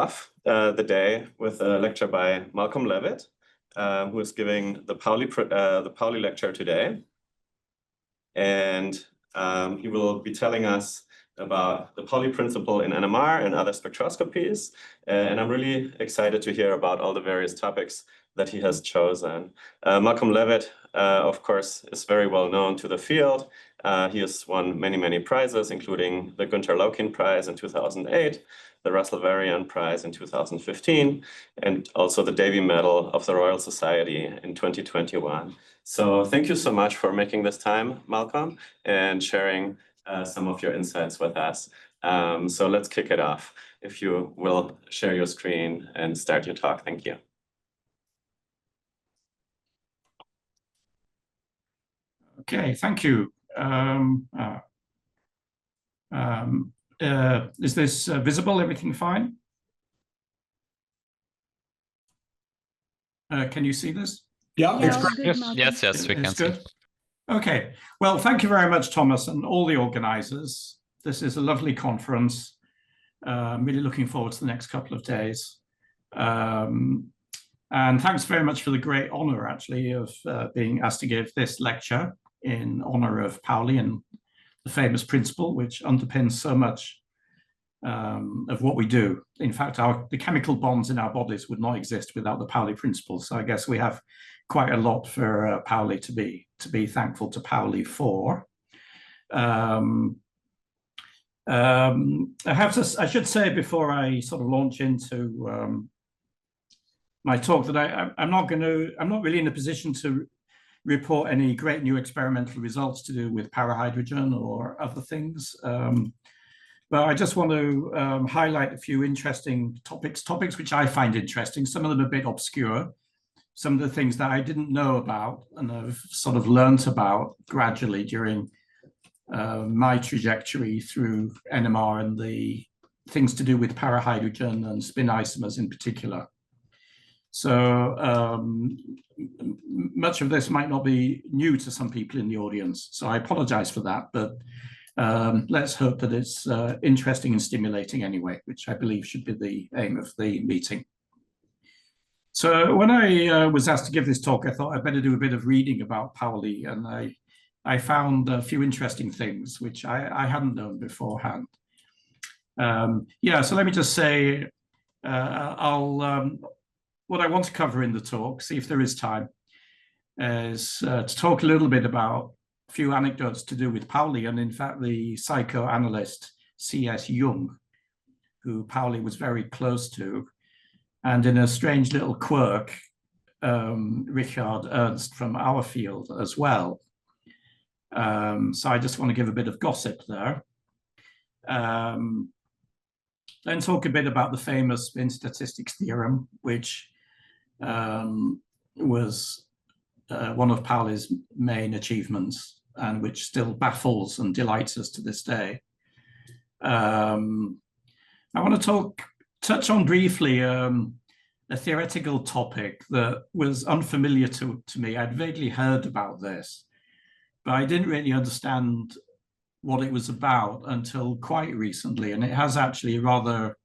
off the day with a lecture by Malcolm Levitt, who is giving the Pauli lecture today. And he will be telling us about the Pauli principle in NMR and other spectroscopies. And I'm really excited to hear about all the various topics that he has chosen. Malcolm Levitt, of course, is very well known to the field. He has won many, many prizes, including the Günther Laukin Prize in 2008, the Russell Varian Prize in 2015, and also the Davy Medal of the Royal Society in 2021. So thank you so much for making this time, Malcolm, and sharing some of your insights with us. So let's kick it off. If you will share your screen and start your talk. Thank you. Okay, thank you. Is this visible? Everything fine? Can you see this? Yeah, it's great. Yes, we can see. Okay, well, thank you very much, Thomas, and all the organizers. This is a lovely conference. I'm really looking forward to the next couple of days. And thanks very much for the great honor, actually, of being asked to give this lecture in honor of Pauli and the famous principle, which underpins so much of what we do. In fact, the chemical bonds in our bodies would not exist without the Pauli principle. So I guess we have quite a lot for Pauli to be thankful to Pauli for. I should say before I sort of launch into my talk that I'm not really in a position to report any great new experimental results to do with parahydrogen or other things. But I just want to highlight a few interesting topics which I find interesting, some of them a bit obscure, some of the things that I didn't know about and I've sort of learnt about gradually during my trajectory through NMR and the things to do with parahydrogen and spin isomers in particular. So much of this might not be new to some people in the audience, so I apologize for that, but let's hope that it's interesting and stimulating anyway, which I believe should be the aim of the meeting. So when I was asked to give this talk, I thought I'd better do a bit of reading about Pauli, and I found a few interesting things which I hadn't known beforehand. Yeah, so let me just say, what I want to cover in the talk, see if there is time, is to talk a little bit about a few anecdotes to do with Pauli, and in fact the psychoanalyst C.S. Jung, who Pauli was very close to, and in a strange little quirk, Richard Ernst from our field as well. So I just want to give a bit of gossip there. Then talk a bit about the famous spin statistics theorem, which was one of Pauli's main achievements and which still baffles and delights us to this day. I want to touch on briefly a theoretical topic that was unfamiliar to me. I'd vaguely heard about this, but I didn't really understand what it was about until quite recently, and it has actually a rather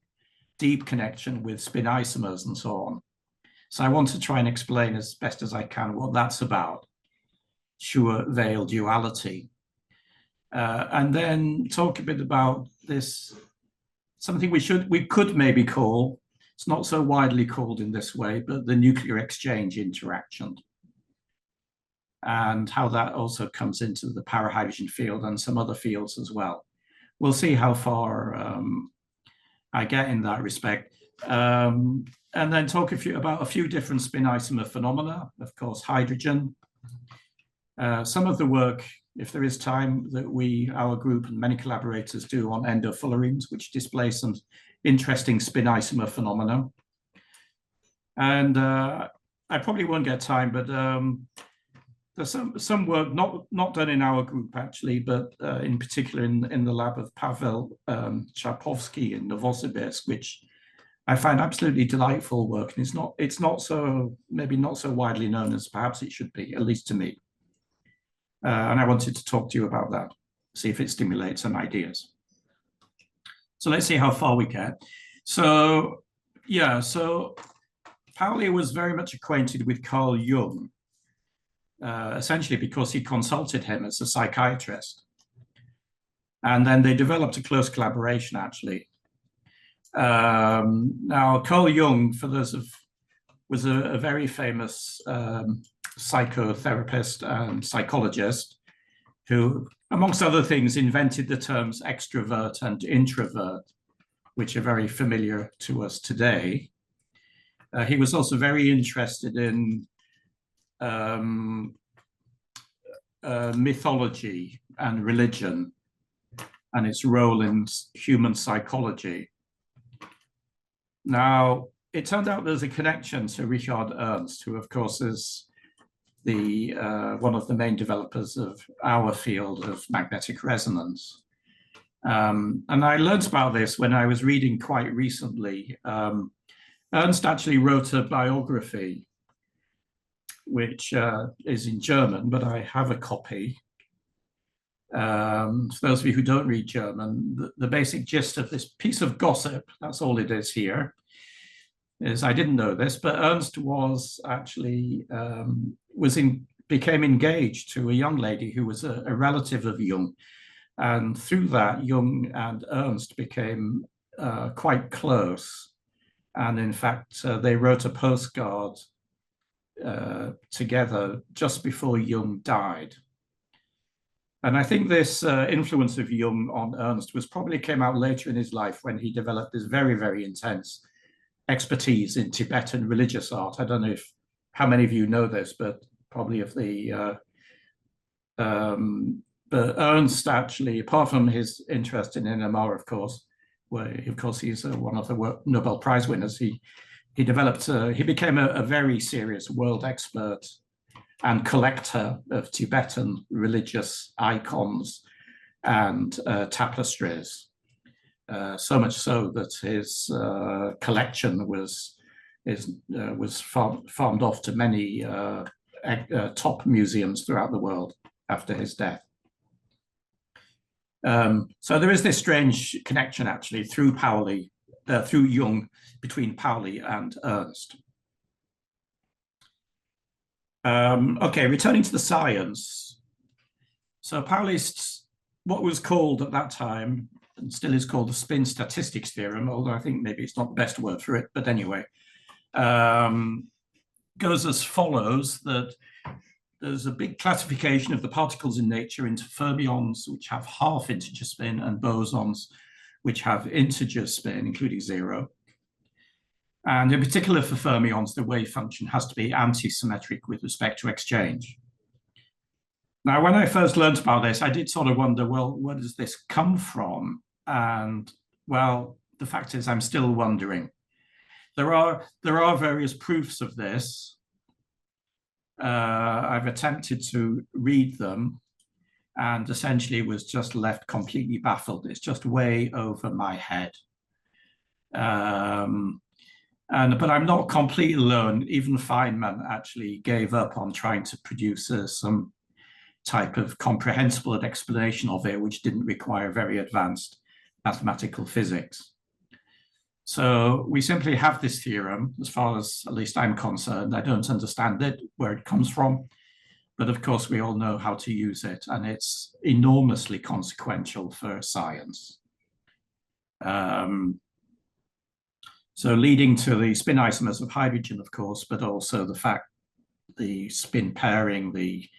deep connection with spin isomers and so on. So I want to try and explain as best as I can what that's about, Schur-Weyl duality. And then talk a bit about this, something we could maybe call, it's not so widely called in this way, but the nuclear exchange interaction, and how that also comes into the parahydrogen field and some other fields as well. We'll see how far I get in that respect. And then talk about a few different spin isomer phenomena, of course, hydrogen. Some of the work, if there is time, that our group and many collaborators do on endofullerenes, which display some interesting spin isomer phenomena. And I probably won't get time, but there's some work not done in our group actually, but in particular in the lab of Pavel Chapovsky in Novosibirsk, which I find absolutely delightful work, and it's not so, maybe not so widely known as perhaps it should be, at least to me. And I wanted to talk to you about that, see if it stimulates some ideas. So let's see how far we get. So Yeah, so Pauli was very much acquainted with Carl Jung, essentially because he consulted him as a psychiatrist. And then they developed a close collaboration, actually. Now, Carl Jung, for those of, was a very famous psychotherapist and psychologist who, amongst other things, invented the terms extrovert and introvert, which are very familiar to us today. He was also very interested in mythology and religion and its role in human psychology. Now, it turned out there's a connection to Richard Ernst, who, of course, is the one of the main developers of our field of magnetic resonance. And I learned about this when I was reading quite recently. Ernst actually wrote a biography, which is in German, but I have a copy. For those of you who don't read German, the basic gist of this piece of gossip, that's all it is here, is I didn't know this, but Ernst was actually, became engaged to a young lady who was a relative of Jung. And through that, Jung and Ernst became quite close. And in fact, they wrote a postcard together just before Jung died. And I think this influence of Jung on Ernst probably came out later in his life when he developed this very, very intense expertise in Tibetan religious art. I don't know how many of you know this, but probably of the, but Ernst actually, apart from his interest in NMR, of course, where of course he's one of the Nobel Prize winners, he developed, he became a very serious world expert and collector of Tibetan religious icons and tapestries. So much so that his collection was farmed off to many top museums throughout the world after his death. So there is this strange connection actually through Pauli, through Jung, between Pauli and Ernst. Okay, returning to the science. So Pauli's, what was called at that time, and still is called the spin statistics theorem, although I think maybe it's not the best word for it, but anyway, goes as follows, that there's a big classification of the particles in nature into fermions, which have half integer spin, and bosons, which have integer spin, including 0. And in particular for fermions, the wave function has to be anti-symmetric with respect to exchange. Now, when I first learned about this, I did sort of wonder, well, where does this come from? And well, the fact is I'm still wondering. There are various proofs of this. I've attempted to read them and essentially was just left completely baffled. It's just way over my head. But I'm not completely alone. Even Feynman actually gave up on trying to produce some type of comprehensible explanation of it, which didn't require very advanced mathematical physics. So we simply have this theorem, as far as at least I'm concerned. I don't understand it, where it comes from, but of course we all know how to use it, and it's enormously consequential for science. So leading to the spin isomers of hydrogen, of course, but also the fact the spin pairing, the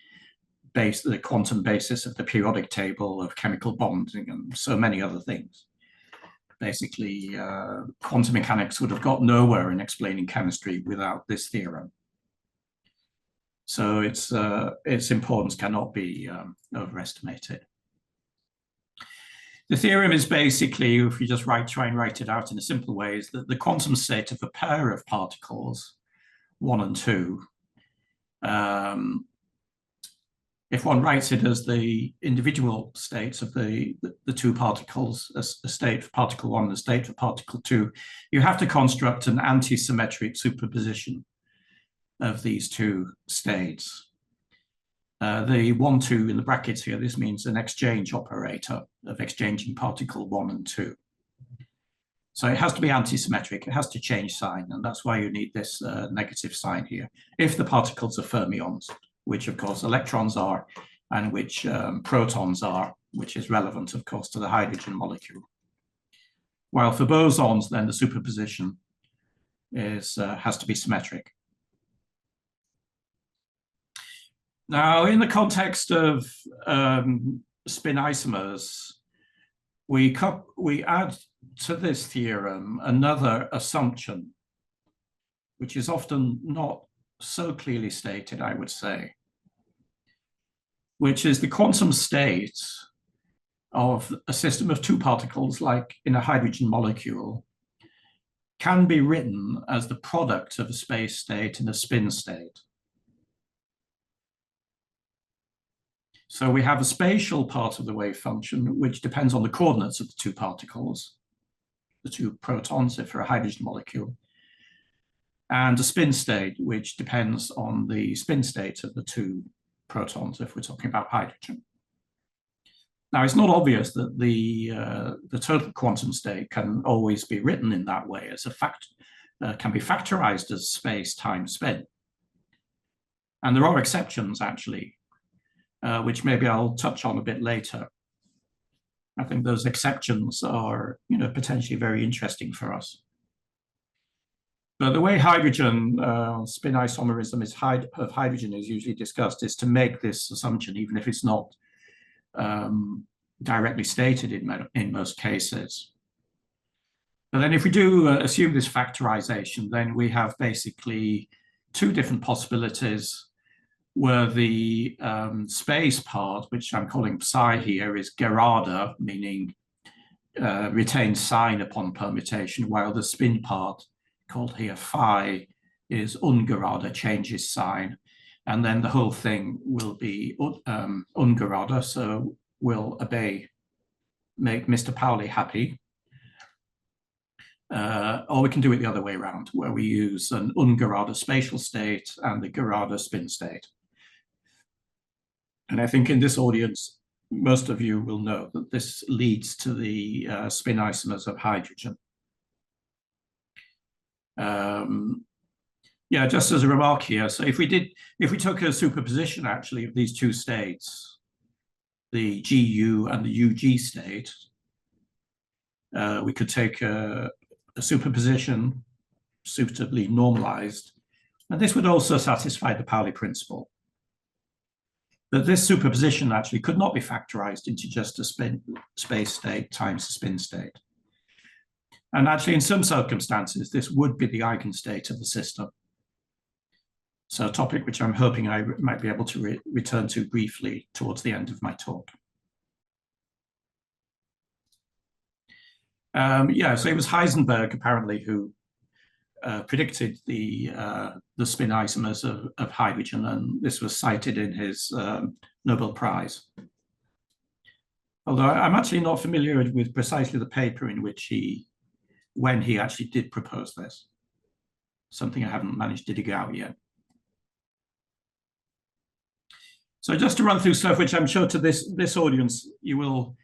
quantum basis of the periodic table of chemical bonding, and so many other things. Basically, quantum mechanics would have got nowhere in explaining chemistry without this theorem. So its importance cannot be overestimated. The theorem is basically, if you just try and write it out in a simple way, is that the quantum state of a pair of particles, 1 and 2, if one writes it as the individual states of the two particles, a state for particle 1 and a state for particle 2, you have to construct an anti-symmetric superposition of these two states. The 1, 2 in the brackets here, this means an exchange operator of exchanging particle 1 and 2. So it has to be antisymmetric, it has to change sign, and that's why you need this negative sign here, if the particles are fermions, which of course electrons are, and which protons are, which is relevant, of course, to the hydrogen molecule. While for bosons, then the superposition has to be symmetric. Now, in the context of spin isomers, we add to this theorem another assumption, which is often not so clearly stated, I would say, which is the quantum state of a system of two particles, like in a hydrogen molecule, can be written as the product of a space state and a spin state. So we have a spatial part of the wave function, which depends on the coordinates of the two particles, the two protons, if for a hydrogen molecule, and a spin state, which depends on the spin state of the two protons, if we're talking about hydrogen. Now, it's not obvious that the total quantum state can always be written in that way as can be factorized as space times spin. And there are exceptions, actually, which maybe I'll touch on a bit later. I think those exceptions are, potentially very interesting for us. But the way hydrogen spin isomerism of hydrogen is usually discussed is to make this assumption, even if it's not directly stated in most cases. But then if we do assume this factorization, then we have basically two different possibilities where the space part, which I'm calling psi here, is Gerada, meaning retains sign upon permutation, while the spin part, called here phi, is ungerada, changes sign. And then the whole thing will be ungerada, so we'll make Mr. Pauli happy. Or we can do it the other way around, where we use an ungerada spatial state and the gerada spin state. And I think in this audience, most of you will know that this leads to the spin isomers of hydrogen. Yeah, just as a remark here, so if we took a superposition actually of these two states, the GU and the UG state, we could take a superposition suitably normalized, and this would also satisfy the Pauli principle. That this superposition actually could not be factorized into just a space state times a spin state. And actually, in some circumstances, this would be the eigenstate of the system. So a topic which I'm hoping I might be able to return to briefly towards the end of my talk. Yeah, so it was Heisenberg, apparently, who predicted the spin isomers of hydrogen, and this was cited in his Nobel Prize. Although I'm actually not familiar with precisely the paper in which when he actually did propose this, something I haven't managed to dig out yet. So just to run through stuff, which I'm sure to this audience, you will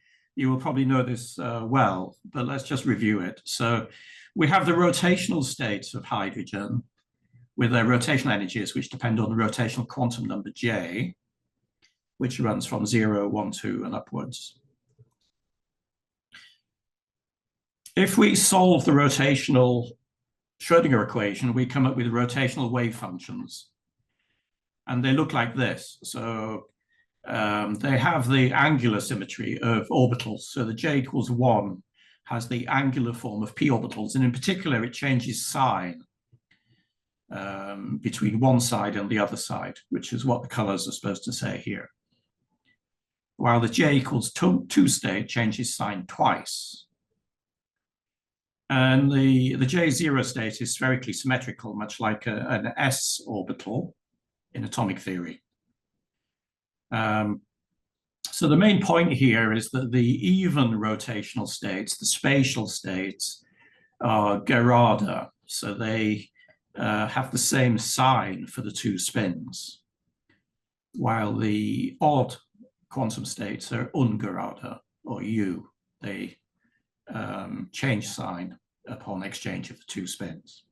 probably know this well, but let's just review it. So we have the rotational states of hydrogen with their rotational energies, which depend on the rotational quantum number J, which runs from 0, 1, 2, and upwards. If we solve the rotational Schrödinger equation, we come up with rotational wave functions. And they look like this. So they have the angular symmetry of orbitals. So the J equals 1 has the angular form of p orbitals. And in particular, it changes sign between one side and the other side, which is what the colors are supposed to say here. While the J equals 2 state changes sign twice. And the J0 state is spherically symmetrical, much like an s orbital in atomic theory. So the main point here is that the even rotational states, the spatial states, are Gerada. So they have the same sign for the two spins, while the odd quantum states are ungerada, or U. They change sign upon exchange of the two spins.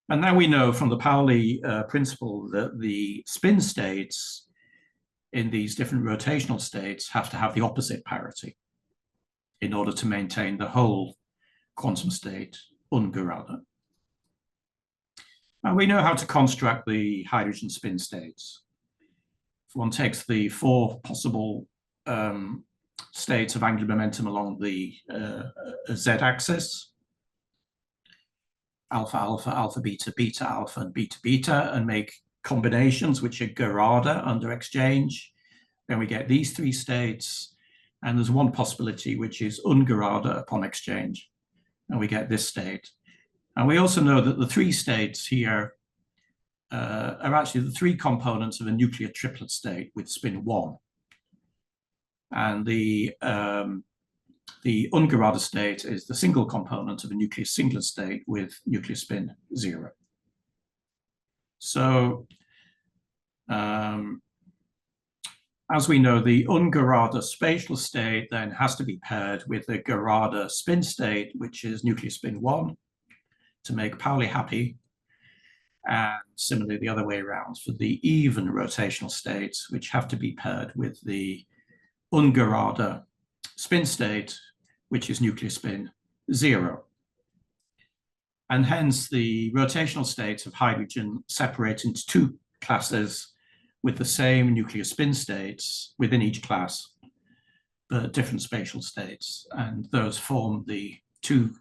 And now we know from the Pauli principle that the spin states in these different rotational states have to have the opposite parity in order to maintain the whole quantum state ungerade. And we know how to construct the hydrogen spin states. If one takes the four possible states of angular momentum along the z-axis, alpha, alpha, alpha, beta, beta, alpha, and beta, beta, and make combinations which are gerade under exchange, then we get these three states. And there's one possibility which is ungerade upon exchange, and we get this state. And we also know that the three states here are actually the three components of a nuclear triplet state with spin 1. And the ungerade state is the single component of a nuclear singlet state with nuclear spin 0. So as we know, the ungerade spatial state then has to be paired with the gerade spin state, which is nuclear spin 1, to make Pauli happy. And similarly, the other way around for the even rotational states, which have to be paired with the ungerade spin state, which is nuclear spin 0. And hence the rotational states of hydrogen separate into two classes with the same nuclear spin states within each class, but different spatial states. And those form the two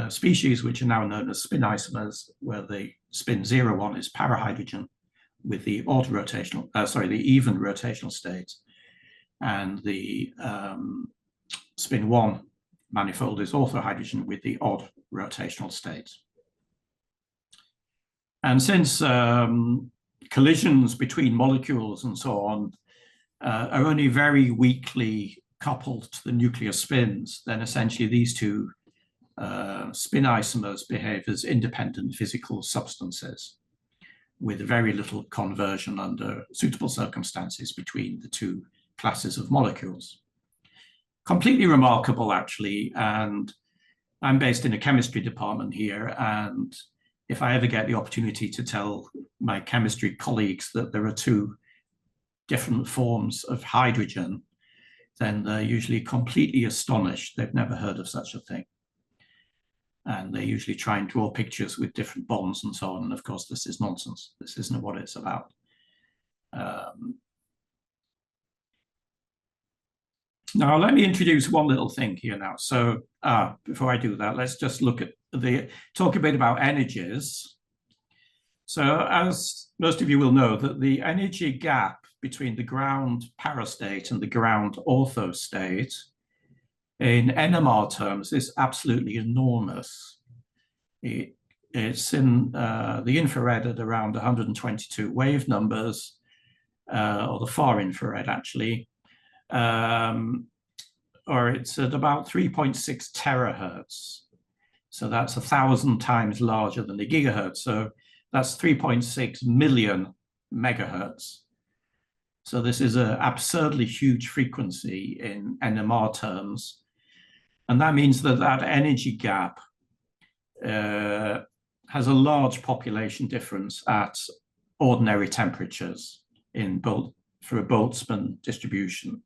species, which are now known as spin isomers, where the spin 0 one is parahydrogen with the odd rotational, the even rotational state, and the spin 1 manifold is orthohydrogen with the odd rotational state. And since collisions between molecules and so on are only very weakly coupled to the nuclear spins, then essentially these two spin isomers behave as independent physical substances with very little conversion under suitable circumstances between the two classes of molecules. Completely remarkable, actually, and I'm based in a chemistry department here, and if I ever get the opportunity to tell my chemistry colleagues that there are two different forms of hydrogen, then they're usually completely astonished. They've never heard of such a thing. And they usually try and draw pictures with different bonds and so on. And of course, this is nonsense. This isn't what it's about. Now, let me introduce one little thing here now. So before I do that, let's just look at talk a bit about energies. So as most of you will know, that the energy gap between the ground para state and the ground ortho state in NMR terms is absolutely enormous. It's in the infrared at around 122 wave numbers, or the far infrared actually, or it's at about 3.6 terahertz. So that's 1,000 times larger than the gigahertz. So that's 3.6 million megahertz. So this is an absurdly huge frequency in NMR terms. And that means that that energy gap has a large population difference at ordinary temperatures for a Boltzmann distribution.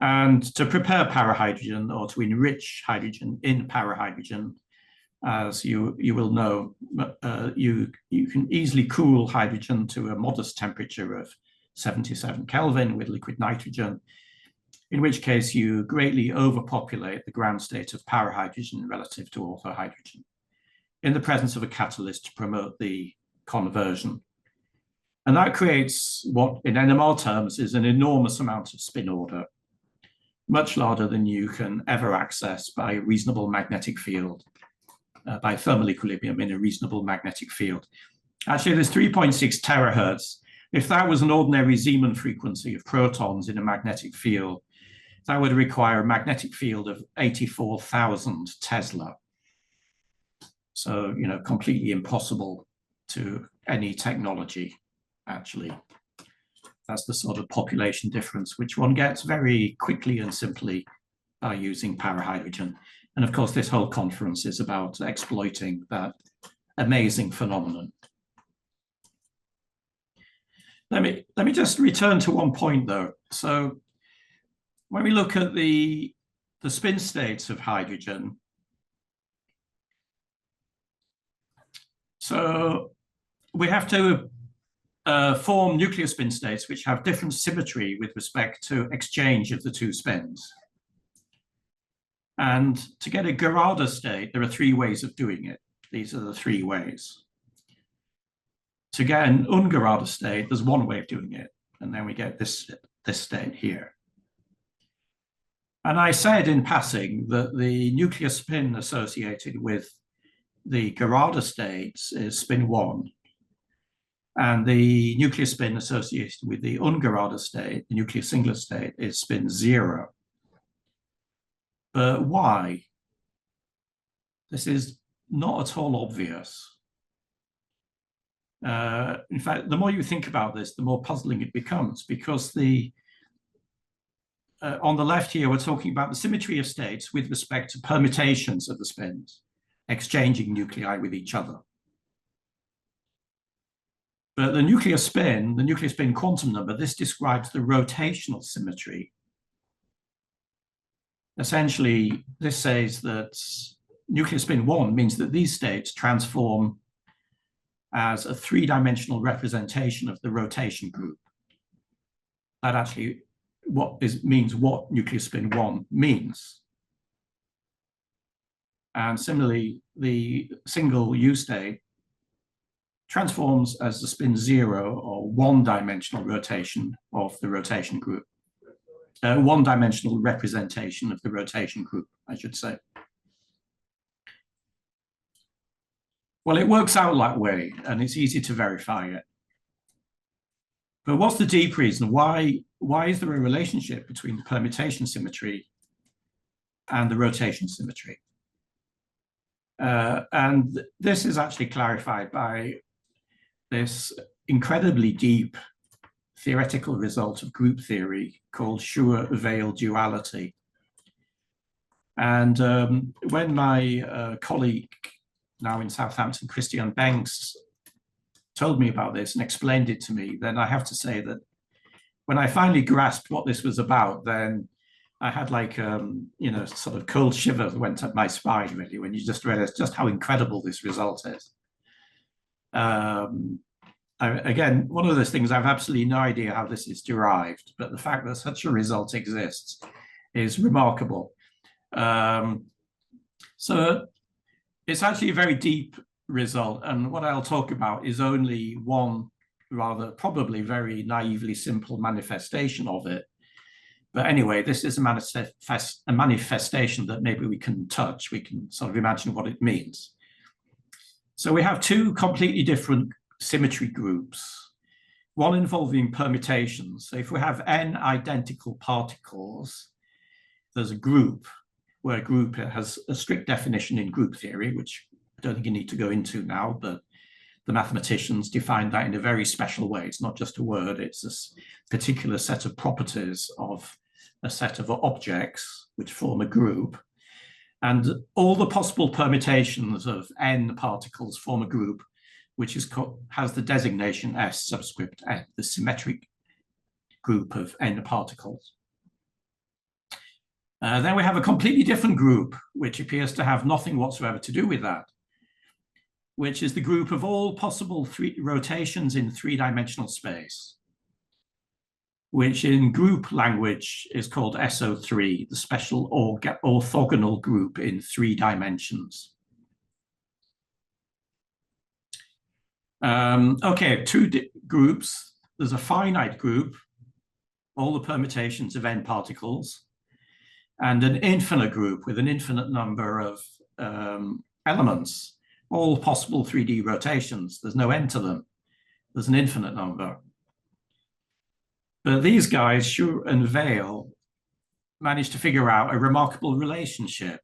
And to prepare parahydrogen, or to enrich hydrogen in parahydrogen, as you will know, you can easily cool hydrogen to a modest temperature of 77 Kelvin with liquid nitrogen, in which case you greatly overpopulate the ground state of parahydrogen relative to orthohydrogen in the presence of a catalyst to promote the conversion. And that creates what in NMR terms is an enormous amount of spin order, much larger than you can ever access by a reasonable magnetic field, by thermal equilibrium in a reasonable magnetic field. Actually, there's 3.6 terahertz. If that was an ordinary Zeeman frequency of protons in a magnetic field, that would require a magnetic field of 84,000 Tesla. So, you know, completely impossible to any technology, actually. That's the sort of population difference which one gets very quickly and simply by using parahydrogen. And of course, this whole conference is about exploiting that amazing phenomenon. Let me just return to one point though. So when we look at the spin states of hydrogen, so we have to form nuclear spin states which have different symmetry with respect to exchange of the two spins. And to get a Gerarda state, there are three ways of doing it. These are the three ways. To get an ungerada state, there's one way of doing it, and then we get this state here. And I said in passing that the nuclear spin associated with the Gerarda states is spin 1, and the nuclear spin associated with the ungerada state, the nuclear singlet state, is spin 0. But why? This is not at all obvious. In fact, the more you think about this, the more puzzling it becomes, because on the left here, we're talking about the symmetry of states with respect to permutations of the spins, exchanging nuclei with each other. But the nuclear spin quantum number, this describes the rotational symmetry. Essentially, this says that nuclear spin 1 means that these states transform as a three-dimensional representation of the rotation group. That actually means what nuclear spin 1 means. And similarly, the single U state transforms as the spin 0 or one-dimensional rotation of the rotation group. One-dimensional representation of the rotation group, I should say. Well, it works out that way, and it's easy to verify it. But what's the deep reason? Why is there a relationship between the permutation symmetry and the rotation symmetry? And this is actually clarified by this incredibly deep theoretical result of group theory called Schur-Weil duality. And when my colleague now in Southampton, Christian Banks, told me about this and explained it to me, then I have to say that when I finally grasped what this was about, then I had like, sort of cold shiver went up my spine, really, when you just realize just how incredible this result is. Again, one of those things, I have absolutely no idea how this is derived, but the fact that such a result exists is remarkable. So it's actually a very deep result, and what I'll talk about is only one rather probably very naively simple manifestation of it. But anyway, this is a manifestation that maybe we can touch, we can sort of imagine what it means. So we have two completely different symmetry groups, one involving permutations. So if we have n identical particles, there's a group, where a group has a strict definition in group theory, which I don't think you need to go into now, but the mathematicians define that in a very special way. It's not just a word, it's a particular set of properties of a set of objects which form a group. And all the possible permutations of n particles form a group, which has the designation S subscript n, the symmetric group of n particles. Then we have a completely different group, which appears to have nothing whatsoever to do with that, which is the group of all possible rotations in three-dimensional space, which in group language is called SO3, the special orthogonal group in 3 dimensions. Okay, two groups. There's a finite group, all the permutations of n particles, and an infinite group with an infinite number of elements, all possible 3D rotations. There's no end to them. There's an infinite number. But these guys, Schur and Weil, managed to figure out a remarkable relationship.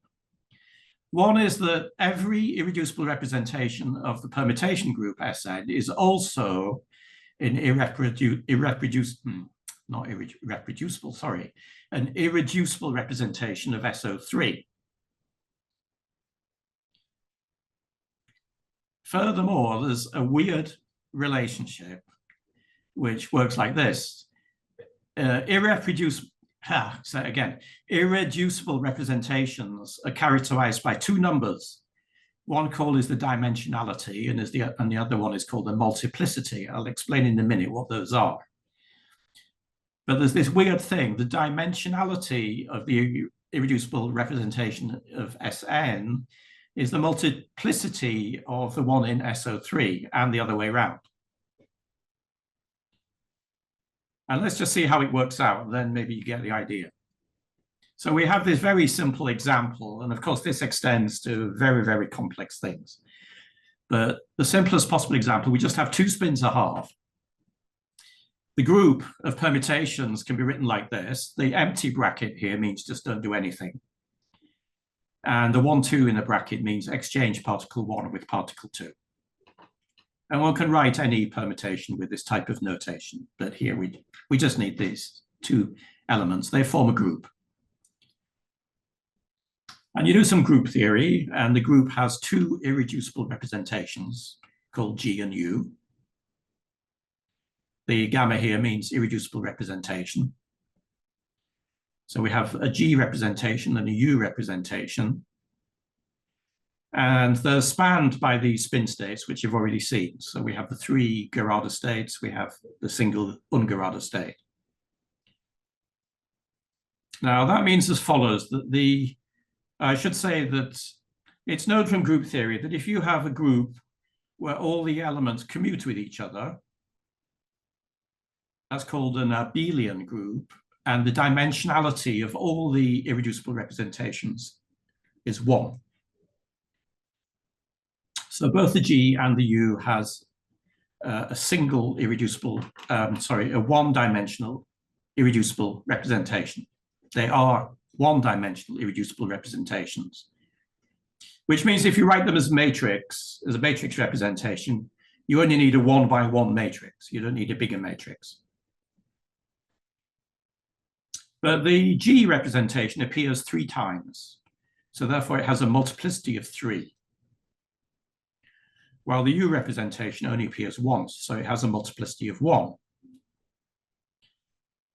One is that every irreducible representation of the permutation group Sn is also an irreducible representation of SO3. Furthermore, there's a weird relationship which works like this. Irreducible representations are characterized by two numbers. One called is the dimensionality, and the other one is called the multiplicity. I'll explain in a minute what those are. But there's this weird thing. The dimensionality of the irreducible representation of Sn is the multiplicity of the one in SO3 and the other way around. And let's just see how it works out, and then maybe you get the idea. So we have this very simple example, and of course this extends to very, very complex things. But the simplest possible example, we just have two spins a half. The group of permutations can be written like this. The empty bracket here means just don't do anything. And the 1, 2 in the bracket means exchange particle 1 with particle 2. And one can write any permutation with this type of notation. But here we just need these two elements. They form a group. And you do some group theory, and the group has two irreducible representations called G and U. The gamma here means irreducible representation. So we have a G representation and a U representation. And they're spanned by the spin states, which you've already seen. So we have the three Gerada states, we have the single ungerada state. Now that means as follows, that I should say that it's known from group theory that if you have a group where all the elements commute with each other, that's called an abelian group, and the dimensionality of all the irreducible representations is 1. So both the G and the U has a single irreducible, a one-dimensional irreducible representation. They are one-dimensional irreducible representations, which means if you write them as a matrix representation, you only need a 1-by-1 matrix. You don't need a bigger matrix. But the G representation appears 3 times. So therefore it has a multiplicity of 3. While the U representation only appears once, so it has a multiplicity of 1.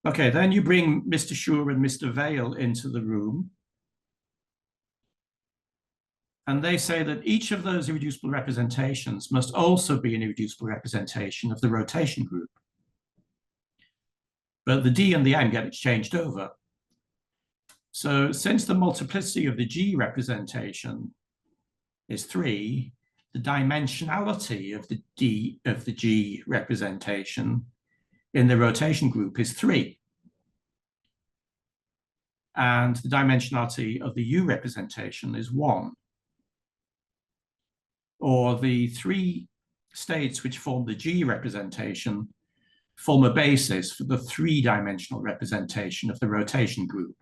Okay, then you bring Mr. Schur and Mr. Vail into the room. And they say that each of those irreducible representations must also be an irreducible representation of the rotation group. But the D and the M get exchanged over. So since the multiplicity of the G representation is 3, the dimensionality of the G representation in the rotation group is 3. And the dimensionality of the U representation is 1. Or the 3 states which form the G representation form a basis for the 3-dimensional representation of the rotation group.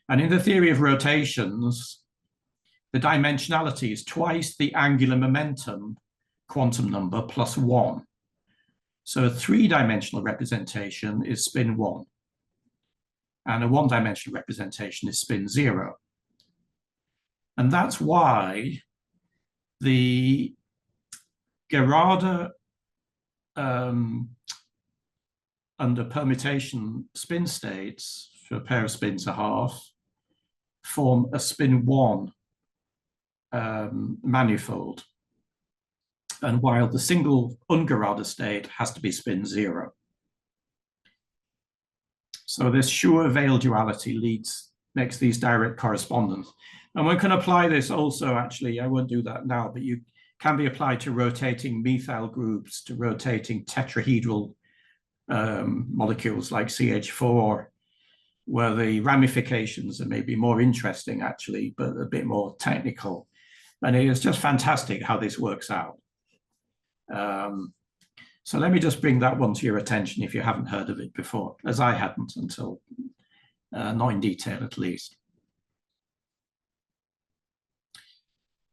And in the theory of rotations, the dimensionality is twice the angular momentum quantum number plus 1. So a 3-dimensional representation is spin 1. And a 1-dimensional representation is spin 0. And that's why the Gerada under permutation spin states for a pair of spins a half form a spin 1 manifold. And while the single ungerada state has to be spin 0. So this Schur-Vail duality makes these direct correspondence. And one can apply this also, actually, I won't do that now, but you can be applied to rotating methyl groups, to rotating tetrahedral molecules like CH4, where the ramifications are maybe more interesting, actually, but a bit more technical. And it is just fantastic how this works out. So let me just bring that one to your attention if you haven't heard of it before, as I hadn't until, not in detail at least.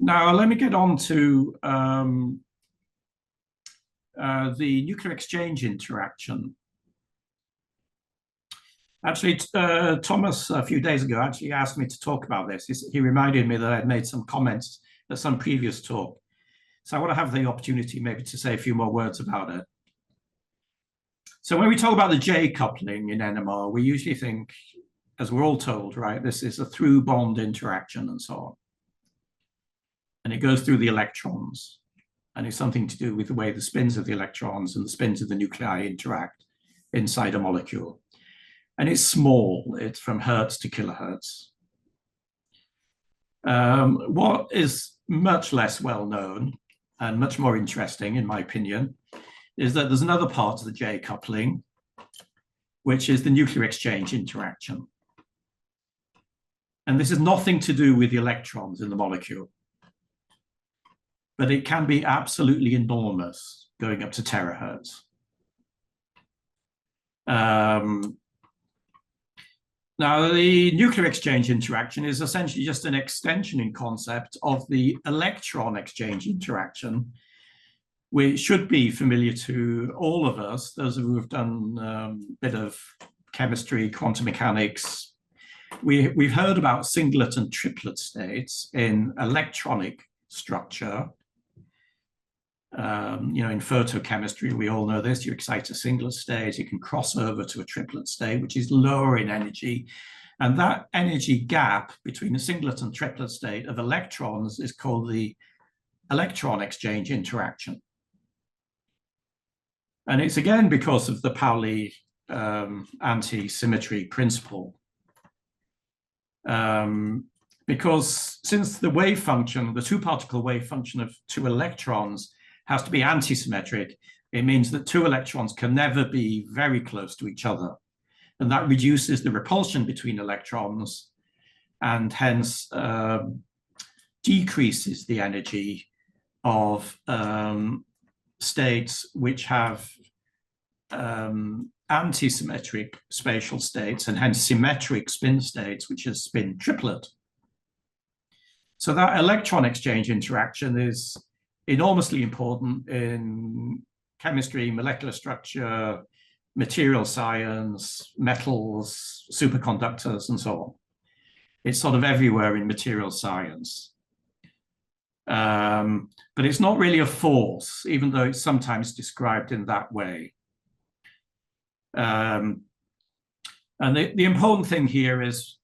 Now, let me get on to the nuclear exchange interaction. Actually, Thomas, a few days ago, actually asked me to talk about this. He reminded me that I'd made some comments at some previous talk. So I want to have the opportunity maybe to say a few more words about it. So when we talk about the J coupling in NMR, we usually think, as we're all told, right, this is a through bond interaction and so on. And it goes through the electrons. And it's something to do with the way the spins of the electrons and the spins of the nuclei interact inside a molecule. And it's small, it's from hertz to kilohertz. What is much less well known and much more interesting, in my opinion, is that there's another part of the J coupling, which is the nuclear exchange interaction. And this has nothing to do with the electrons in the molecule, but it can be absolutely enormous, going up to terahertz. Now, the nuclear exchange interaction is essentially just an extension in concept of the electron exchange interaction, which should be familiar to all of us, those who have done a bit of chemistry, quantum mechanics. We've heard about singlet and triplet states in electronic structure. In photochemistry, we all know this. You excite a singlet state, you can cross over to a triplet state, which is lower in energy. And that energy gap between a singlet and triplet state of electrons is called the electron exchange interaction. And it's again because of the Pauli anti-symmetry principle. Because since the wave function, the two-particle wave function of two electrons has to be antisymmetric, it means that two electrons can never be very close to each other. And that reduces the repulsion between electrons and hence decreases the energy of states which have antisymmetric spatial states and hence symmetric spin states, which is spin triplet. So that electron exchange interaction is enormously important in chemistry, molecular structure, material science, metals, superconductors, and so on. It's sort of everywhere in material science. But it's not really a force, even though it's sometimes described in that way. And the important thing here is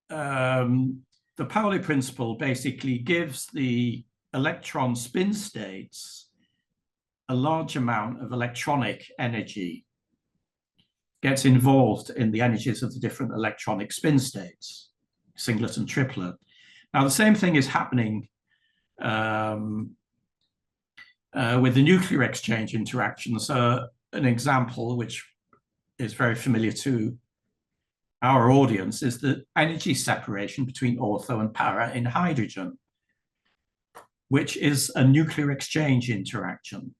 the Pauli principle basically gives the electron spin states a large amount of electronic energy, gets involved in the energies of the different electronic spin states, singlet and triplet. Now, the same thing is happening with the nuclear exchange interaction. So an example which is very familiar to our audience is the energy separation between ortho and para in hydrogen, which is a nuclear exchange interaction.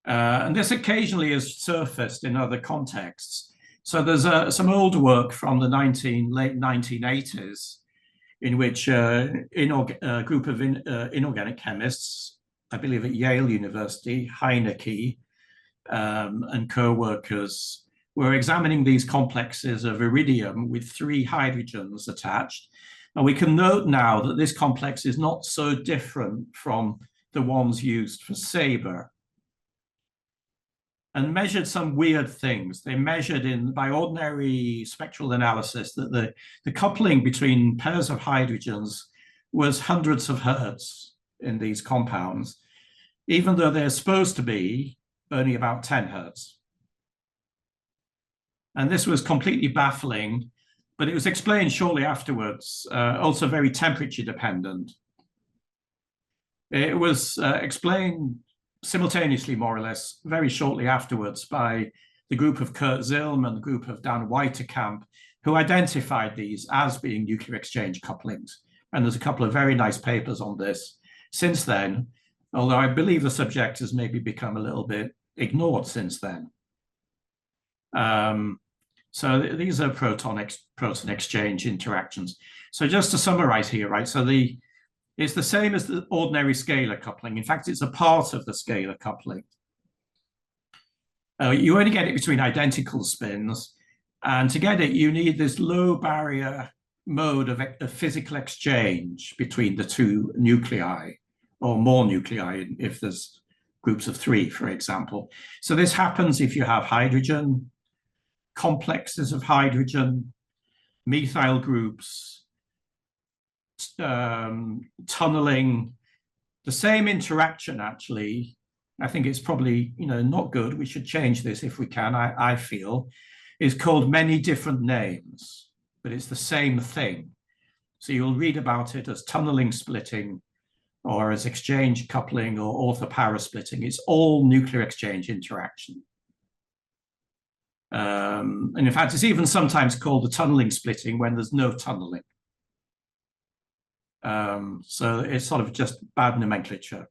And this occasionally is surfaced in other contexts. So there's some old work from the late 1980s in which a group of inorganic chemists, I believe at Yale University, Heinecke and co-workers, were examining these complexes of iridium with 3 hydrogens attached. And we can note now that this complex is not so different from the ones used for Sabre. And measured some weird things. They measured by ordinary spectral analysis that the coupling between pairs of hydrogens was hundreds of hertz in these compounds, even though they're supposed to be only about 10 hertz. And this was completely baffling, but it was explained shortly afterwards, also very temperature dependent. It was explained simultaneously, more or less, very shortly afterwards by the group of Kurt Zilm and the group of Dan Weiterkamp, who identified these as being nuclear exchange couplings. And there's a couple of very nice papers on this since then, although I believe the subject has maybe become a little bit ignored since then. So these are proton exchange interactions. So just to summarize here, right? So it's the same as the ordinary scalar coupling. In fact, it's a part of the scalar coupling. You only get it between identical spins. And to get it, you need this low barrier mode of physical exchange between the two nuclei, or more nuclei if there's groups of 3, for example. So this happens if you have hydrogen, complexes of hydrogen, methyl groups, tunneling, the same interaction actually. I think it's probably, not good. We should change this if we can, I feel, is called many different names, but it's the same thing. So you'll read about it as tunneling splitting, or as exchange coupling, or ortho-para splitting. It's all nuclear exchange interaction. And in fact, it's even sometimes called the tunneling splitting when there's no tunneling. So it's sort of just bad nomenclature.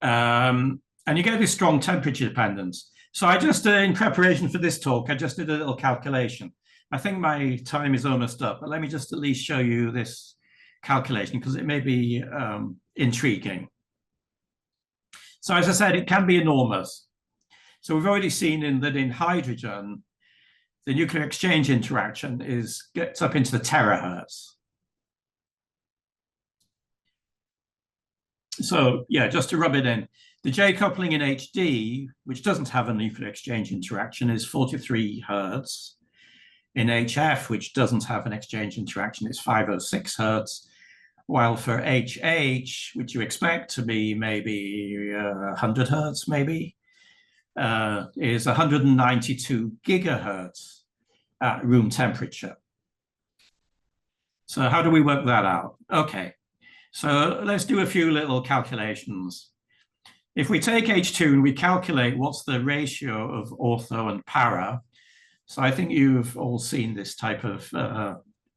And you get this strong temperature dependence. So I just, in preparation for this talk, I just did a little calculation. I think my time is almost up, but let me just at least show you this calculation because it may be intriguing. So as I said, it can be enormous. So we've already seen that in hydrogen, the nuclear exchange interaction gets up into the terahertz. So yeah, just to rub it in, the J coupling in HD, which doesn't have a nuclear exchange interaction, is 43 hertz. In HF, which doesn't have an exchange interaction, it's 506 hertz. While for HH, which you expect to be maybe 100 hertz, maybe, is 192 gigahertz at room temperature. So how do we work that out? Okay, so let's do a few little calculations. If we take H2 and we calculate what's the ratio of ortho and para, so I think you've all seen this type of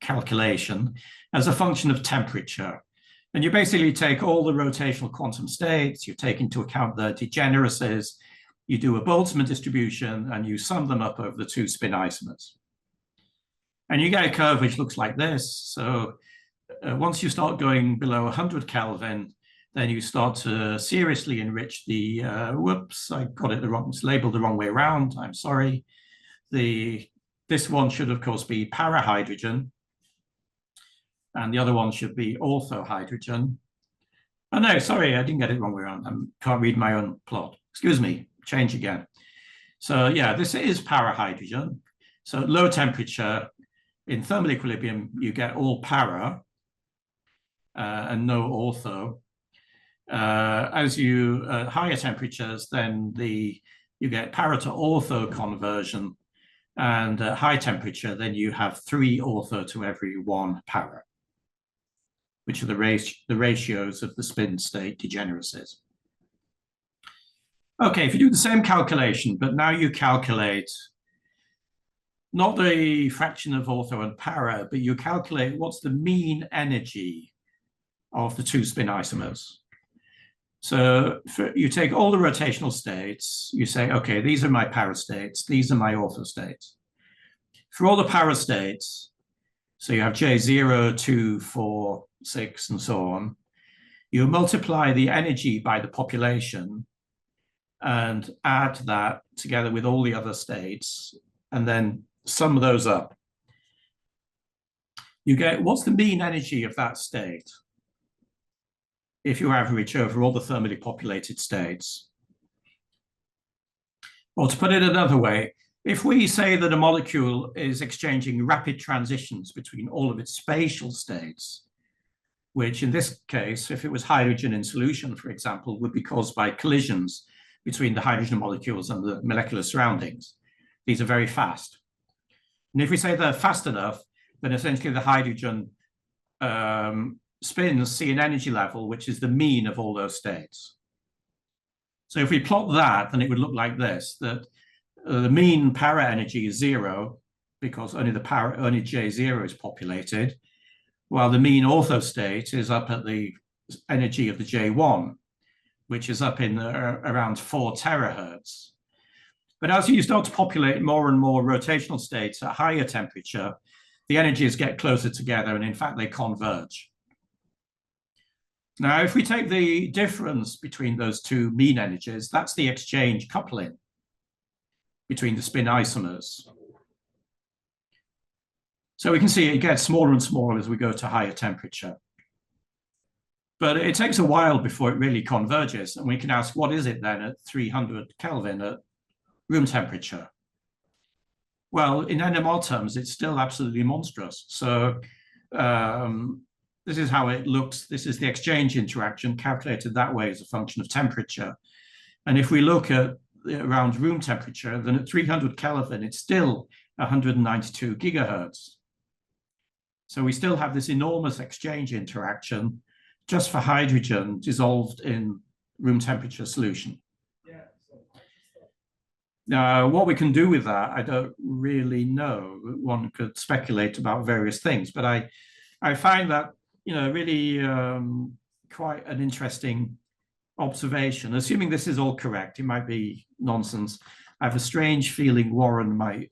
calculation as a function of temperature. And you basically take all the rotational quantum states, you take into account the degeneracies, you do a Boltzmann distribution, and you sum them up over the 2 spin isomers. And you get a curve which looks like this. So once you start going below 100 Kelvin, then you start to seriously enrich the, whoops, I got it wrong, it's labeled the wrong way around, I'm sorry. This one should, of course, be parahydrogen, and the other one should be orthohydrogen. Oh, no, sorry, I didn't get it wrong way around. I can't read my own plot. Excuse me, change again. So yeah, this is parahydrogen. So at low temperature, in thermal equilibrium, you get all para and no ortho. As you higher temperatures, then you get para to ortho conversion. And at high temperature, then you have 3 ortho to every 1 para, which are the ratios of the spin state degeneracies. Okay, if you do the same calculation, but now you calculate not the fraction of ortho and para, but you calculate what's the mean energy of the 2 spin isomers. So you take all the rotational states, you say, okay, these are my para states, these are my ortho states. For all the para states, so you have J0, 2, 4, 6, and so on, you multiply the energy by the population and add that together with all the other states, and then sum those up. You get what's the mean energy of that state if you average over all the thermally populated states. Or to put it another way, if we say that a molecule is exchanging rapid transitions between all of its spatial states, which in this case, if it was hydrogen in solution, for example, would be caused by collisions between the hydrogen molecules and the molecular surroundings. These are very fast. And if we say they're fast enough, then essentially the hydrogen spins see an energy level, which is the mean of all those states. So if we plot that, then it would look like this, that the mean para energy is 0 because only J0 is populated, while the mean ortho state is up at the energy of the J1, which is up in around 4 terahertz. But as you start to populate more and more rotational states at higher temperature, the energies get closer together, and in fact, they converge. Now, if we take the difference between those 2 mean energies, that's the exchange coupling between the spin isomers. So we can see it gets smaller and smaller as we go to higher temperature. But it takes a while before it really converges. And we can ask, what is it then at 300 Kelvin at room temperature? Well, in NMR terms, it's still absolutely monstrous. So this is how it looks. This is the exchange interaction calculated that way as a function of temperature. And if we look at around room temperature, then at 300 Kelvin, it's still 192 gigahertz. So we still have this enormous exchange interaction just for hydrogen dissolved in room temperature solution. Now, what we can do with that, I don't really know. One could speculate about various things, but I find that, really quite an interesting observation. Assuming this is all correct, it might be nonsense. I have a strange feeling Warren might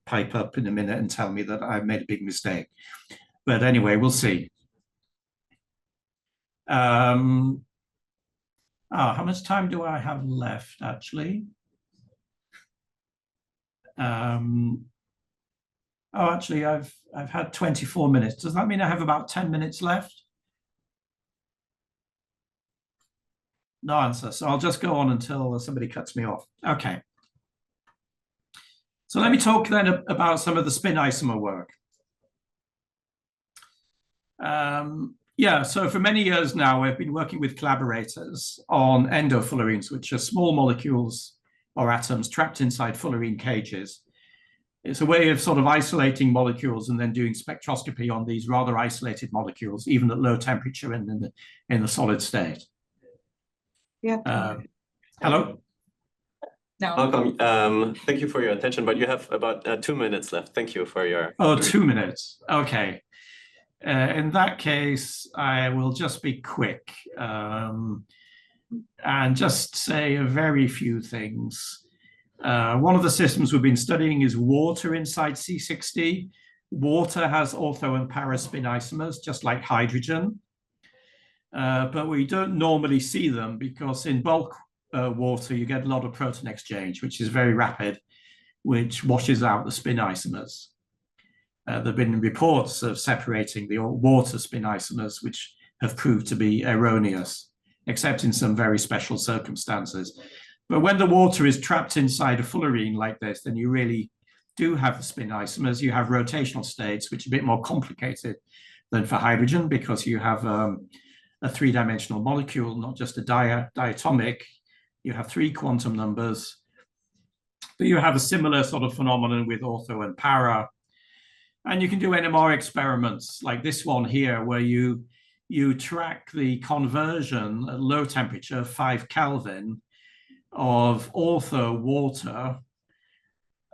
pipe up in a minute and tell me that I've made a big mistake. But anyway, we'll see. How much time do I have left, actually? Actually, I've had 24 minutes. Does that mean I have about 10 minutes left? No answer. So I'll just go on until somebody cuts me off. Okay. So let me talk then about some of the spin isomer work. So for many years now, I've been working with collaborators on endofullerenes, which are small molecules or atoms trapped inside fullerene cages. It's a way of sort of isolating molecules and then doing spectroscopy on these rather isolated molecules, even at low temperature and in the solid state. Yeah. Hello? No. Malcolm, thank you for your attention, but you have about 2 minutes left. Thank you for your... Oh, 2 minutes. Okay. In that case, I will just be quick and just say a very few things. One of the systems we've been studying is water inside C60. Water has ortho and para spin isomers, just like hydrogen. But we don't normally see them because in bulk water, you get a lot of proton exchange, which is very rapid, which washes out the spin isomers. There have been reports of separating the water spin isomers, which have proved to be erroneous, except in some very special circumstances. But when the water is trapped inside a fullerene like this, then you really do have the spin isomers. You have rotational states, which are a bit more complicated than for hydrogen because you have a three-dimensional molecule, not just a diatomic. You have 3 quantum numbers. But you have a similar sort of phenomenon with ortho and para. And you can do NMR experiments like this one here, where you track the conversion at low temperature, 5 Kelvin, of ortho water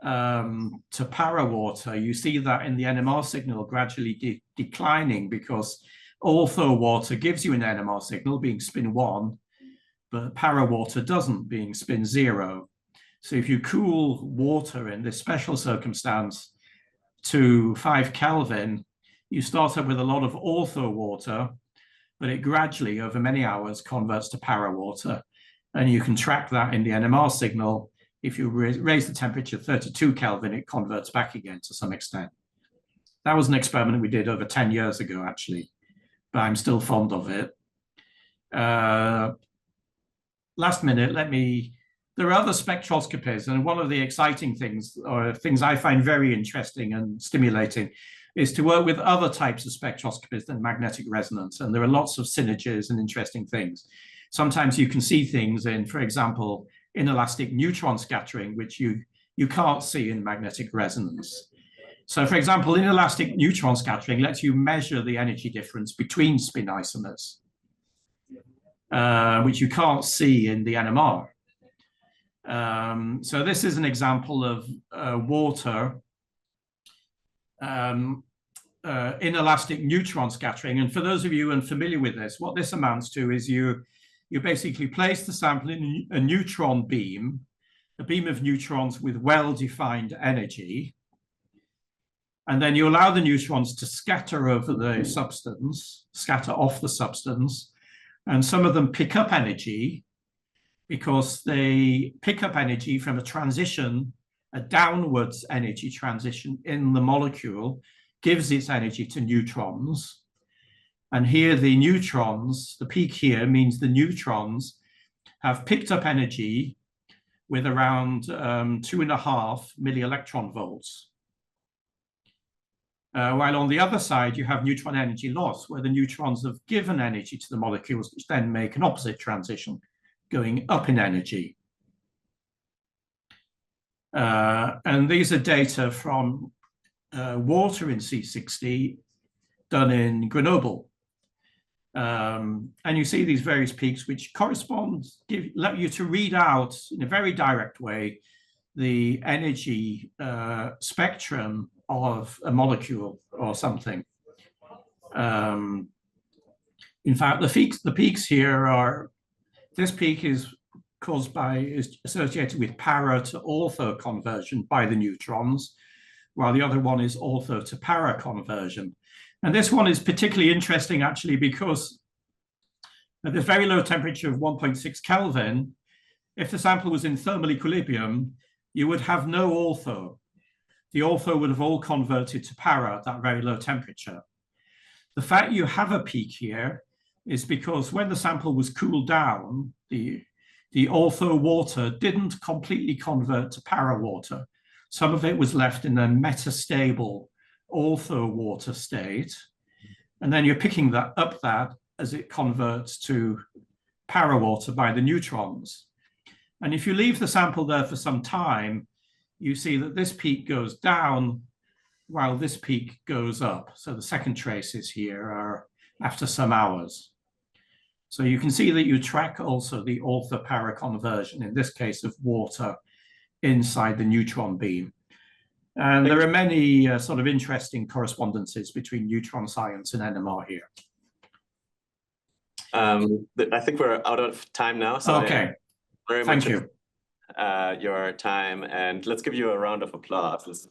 to para water. You see that in the NMR signal gradually declining because ortho water gives you an NMR signal being spin 1, but para water doesn't, being spin 0. So if you cool water in this special circumstance to 5 Kelvin, you start up with a lot of ortho water, but it gradually, over many hours, converts to para water. And you can track that in the NMR signal. If you raise the temperature 32 Kelvin, it converts back again to some extent. That was an experiment we did over 10 years ago, actually, but I'm still fond of it. Last minute, there are other spectroscopies, and one of the exciting things, or things I find very interesting and stimulating, is to work with other types of spectroscopies than magnetic resonance. And there are lots of synergies and interesting things. Sometimes you can see things in, for example, inelastic neutron scattering, which you can't see in magnetic resonance. So, for example, inelastic neutron scattering lets you measure the energy difference between spin isomers, which you can't see in the NMR. So this is an example of water inelastic neutron scattering. And for those of you unfamiliar with this, what this amounts to is you basically place the sample in a neutron beam, a beam of neutrons with well-defined energy, and then you allow the neutrons to scatter over the substance, scatter off the substance, and some of them pick up energy because they pick up energy from a transition, a downwards energy transition in the molecule, gives its energy to neutrons. And here the neutrons, the peak here means the neutrons have picked up energy with around 2.5 millielectron volts. While on the other side, you have neutron energy loss, where the neutrons have given energy to the molecules, which then make an opposite transition, going up in energy. And these are data from water in C60 done in Grenoble. And you see these various peaks which correspond, let you to read out in a very direct way the energy spectrum of a molecule or something. In fact, the peaks here are, this peak is associated with para to ortho conversion by the neutrons, while the other one is ortho to para conversion. And this one is particularly interesting actually because at this very low temperature of 1.6 Kelvin, if the sample was in thermal equilibrium, you would have no ortho. The ortho would have all converted to para at that very low temperature. The fact you have a peak here is because when the sample was cooled down, the ortho water didn't completely convert to para water. Some of it was left in a metastable ortho water state. And then you're picking that up as it converts to para water by the neutrons. And if you leave the sample there for some time, you see that this peak goes down while this peak goes up. So the second traces here are after some hours. So you can see that you track also the ortho-para conversion, in this case of water, inside the neutron beam. And there are many sort of interesting correspondences between neutron science and NMR here. I think we're out of time now. So okay. Very much Thank you. Your time, and let's give you a round of applause.